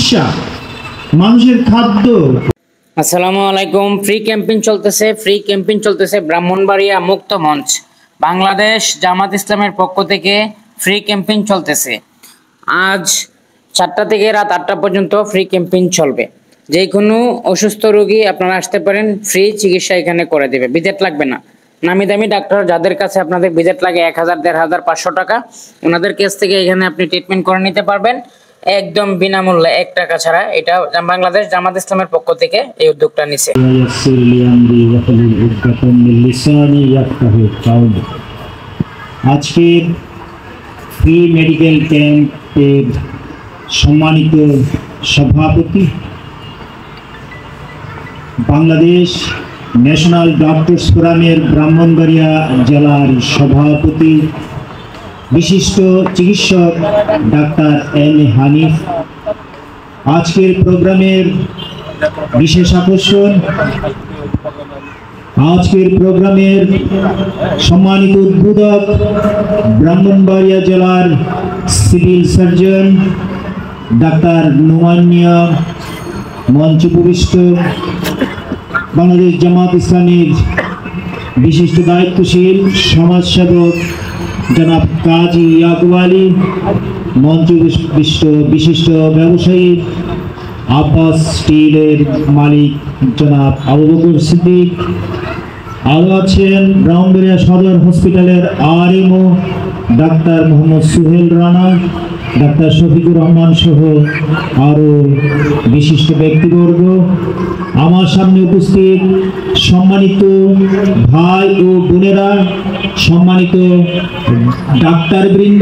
চিকিৎসা, মানুষের খাদ্য। আসসালামু আলাইকুম। ফ্রি ক্যাম্পেইন চলতেছে ব্রাহ্মণবাড়িয়া মুক্ত মঞ্চ বাংলাদেশ জামাত ইসলামের পক্ষ থেকে ফ্রি ক্যাম্পেইন চলতেছে। আজ 4টা থেকে রাত 8টা পর্যন্ত ফ্রি ক্যাম্পেইন চলবে। যে কোনো অসুস্থ রোগী আপনারা আসতে পারেন, ফ্রি চিকিৎসা এখানে করে দেবে, ভিজিট লাগবে না। নামি দামি ডাক্তার যাদের কাছে আপনাদের ভিজিট লাগে 1000, 1500, 500 টাকা, ওনাদের কাছ থেকে এখানে আপনি ট্রিটমেন্ট করে নিতে পারবেন একদম বিনামূল্যে, 1 টাকা ছাড়া। এটা বাংলাদেশ জামাত ইসলামের পক্ষ থেকে এই উদ্যোগটা নিছে। আজকের ফ্রি মেডিকেল ক্যাম্পের সম্মানিত সভাপতি, বাংলাদেশ ন্যাশনাল ডক্টরস ফোরামের ব্রাহ্মণবাড়িয়া জেলার সভাপতি, বিশিষ্ট চিকিৎসক ডাক্তার এম এ হানিফ, আজকের প্রোগ্রামের বিশেষ আকর্ষণ, আজকের প্রোগ্রামের সম্মানিত উদ্বোধক ব্রাহ্মণবাড়িয়া জেলার সিভিল সার্জন ডাক্তার নোমান মিয়া, মঞ্চ উপবিষ্ট বাংলাদেশ জামাত ইসলামের বিশিষ্ট দায়িত্বশীল সমাজসেবক জনাব কাজী ইয়াকুব আলী, মঞ্চ বিশিষ্ট ব্যবসায়ী আব্বাস স্টিলের মালিক জনাব আবু বকর সিদ্দিক, আরও আছেন ব্রাহ্মণবাড়িয়া সদর হসপিটালের RMO doctor Mohammad Suhel Rana, doctor Shafiqur Rahman সহ আরও বিশিষ্ট ব্যক্তিবর্গ, আমার সামনে উপস্থিত সম্মানিত ভাই ও বোনেরা, সম্মানিত ডাক্তারবৃন্দ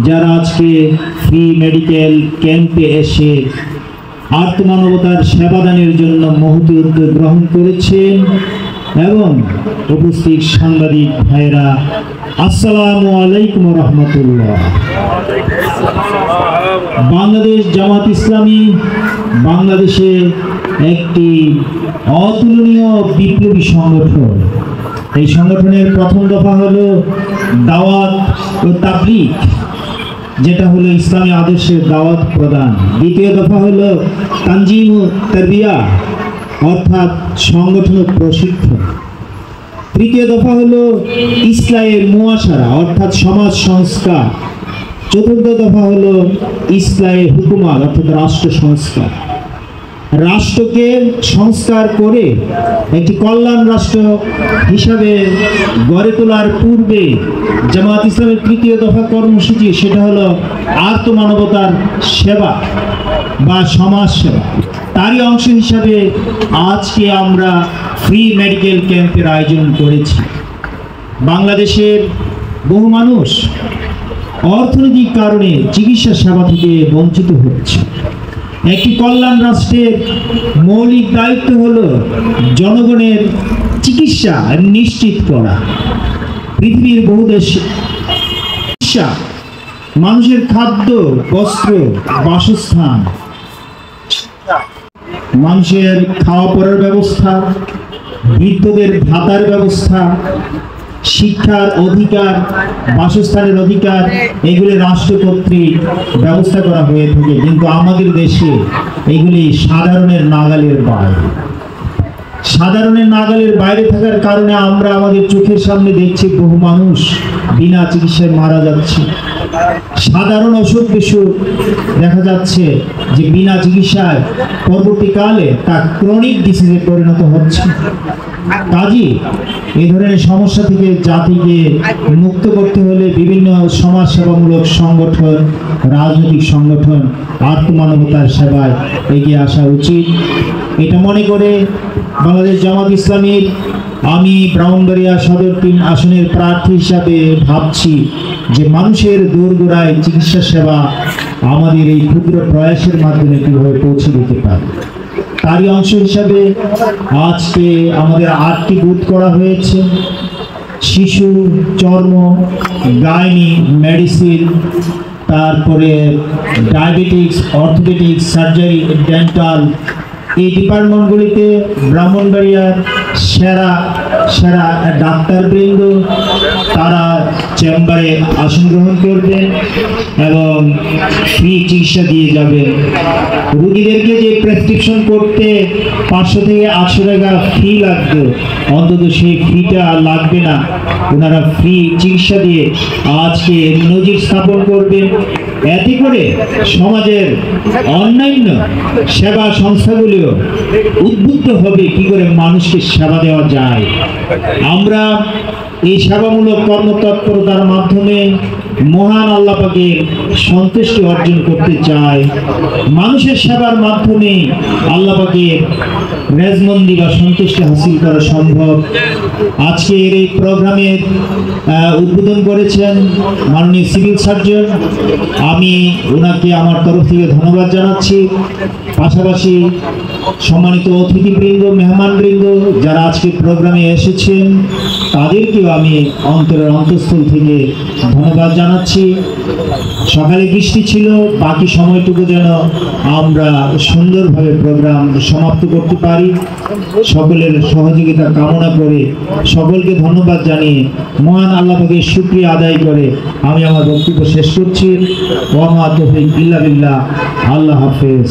যারা আজকে ফ্রি মেডিকেল ক্যাম্পে এসে আত্মমানবতার সেবাদানের জন্য মহতী উদ্যোগ গ্রহণ করেছেন, এবং উপস্থিত সাংবাদিক ভাইরা, আসসালামু আলাইকুম রহমতুল্লাহ। বাংলাদেশ জামাত ইসলামী বাংলাদেশে একটি অতুলনীয় বিপ্লবী সংগঠন। এই সংগঠনের প্রথম দফা হলো দাওয়াত ও তাবলীগ, যেটা হলো ইসলামী আদর্শের দাওয়াত প্রদান। দ্বিতীয় দফা হলো তানজিম ও তারবিয়া, অর্থাৎ সংগঠন প্রশিক্ষণ। তৃতীয় দফা হলো ইসলামের মুআশারা, অর্থাৎ সমাজ সংস্কার। চতুর্থ দফা হলো ইসলামের হুকুমাত, অর্থাৎ রাষ্ট্র সংস্কার। রাষ্ট্রকে সংস্কার করে একটি কল্যাণ রাষ্ট্র হিসাবে গড়ে তোলার পূর্বে জামাত ইসলামের তৃতীয় দফা কর্মসূচি, সেটা হলো আত্মমানবতার সেবা বা সমাজ সেবা। তারই অংশ হিসাবে আজকে আমরা ফ্রি মেডিকেল ক্যাম্পের আয়োজন করেছি। বাংলাদেশের বহু মানুষ অর্থনৈতিক কারণে চিকিৎসা সেবা থেকে বঞ্চিত হচ্ছে। একটি কল্যাণ রাষ্ট্রের মৌলিক দায়িত্ব হলো জনগণের চিকিৎসা নিশ্চিত করা। পৃথিবীর বহু দেশে চিকিৎসা, মানুষের খাদ্য, বস্ত্র, বাসস্থান, মানুষের খাওয়া পড়ার ব্যবস্থা, বৃদ্ধদের ভাতার ব্যবস্থা, শিক্ষার অধিকার, বাসস্থানের অধিকার, এগুলি রাষ্ট্র কর্তৃক ব্যবস্থা করা হয়ে থাকে, কিন্তু আমাদের দেশে এগুলি সাধারণের নাগালের বাইরে। সাধারণের নাগালের বাইরে থাকার কারণে আমরা আমাদের চোখের সামনে দেখছি বহু মানুষ বিনা চিকিৎসায় মারা যাচ্ছে। সাধারণ অসুখ বিসুখ দেখা যাচ্ছে যে বিনা চিকিৎসায় পরবর্তীকালে তা ক্রনিক ডিজিজে পরিণত হচ্ছে। কাজী এই ধরনের সমস্যা থেকে জাতিকে মুক্ত করতে হলে বিভিন্ন সমাজ সেবামূলক সংগঠন, রাজনৈতিক সংগঠন আত্মমানবতার সেবায় এগিয়ে আসা উচিত। এটা মনে করে বাংলাদেশ জামাত ইসলামীর আমি ব্রাহ্মণবাড়িয়া সদর 3 আসনের প্রার্থী হিসাবে ভাবছি যে মানুষের দোরগোড়ায় চিকিৎসা সেবা আমাদের এই ক্ষুদ্র প্রয়াসের মাধ্যমে কীভাবে পৌঁছে দিতে পারে। তারই অংশ হিসাবে আজকে আমাদের 8টি বুথ করা হয়েছে। শিশু, চর্ম, গাইনি, মেডিসিন, তারপরে ডায়াবেটিক্স, অর্থোপেডিক্স, সার্জারি, ডেন্টাল, এই ডিপার্টমেন্টগুলিতে ব্রাহ্মণবাড়িয়ার সেরা সেরা ডাক্তারবৃন্দ তারা চেম্বারে আসন গ্রহণ করবেন এবং ফ্রি চিকিৎসা দিয়ে যাবেন। রোগীদেরকে যে প্রেসক্রিপশন করতে 500 থেকে 800 টাকা ফি লাগতো, অন্তত সেই ফিটা লাগবে না। ওনারা ফ্রি চিকিৎসা দিয়ে আজকে নজির স্থাপন করবেন। এতে করে সমাজের অন্যান্য সেবা সংস্থাগুলিও উদ্বুদ্ধ হবে কি করে মানুষকে সেবা দেওয়া যায়। আমরা এই সেবামূলক কর্মতৎপরতার মাধ্যমে মহান আল্লাহ পাকের সন্তুষ্টি অর্জন করতে চাই। মানুষের সেবার মাধ্যমে আল্লাহ পাকের রেজমন্দি বা সন্তুষ্টি হাসিল করা সম্ভব। আজকের এই প্রোগ্রামের উদ্বোধন করেছেন মাননীয় সিভিল সার্জন। আমি ওনাকে আমার তরফ থেকে ধন্যবাদ জানাচ্ছি। পাশাপাশি সম্মানিত অতিথিবৃন্দ, মেহমানবৃন্দ যারা আজকে প্রোগ্রামে এসেছেন তাদেরকেও আমি অন্তরের অন্তঃস্থল থেকে ধন্যবাদ জানাচ্ছি। সকালে বৃষ্টি ছিল, বাকি সময়টুকু যেন আমরা সুন্দরভাবে প্রোগ্রাম সমাপ্ত করতে পারি। সকলের সহযোগিতা কামনা করে সকলকে ধন্যবাদ জানিয়ে মহান আল্লাহ পাকের শুকরিয়া আদায় করে আমি আমার বক্তব্য শেষ করছি। ওয়া মা তাওফীক ইল্লা বিল্লাহ। আল্লাহ হাফেজ।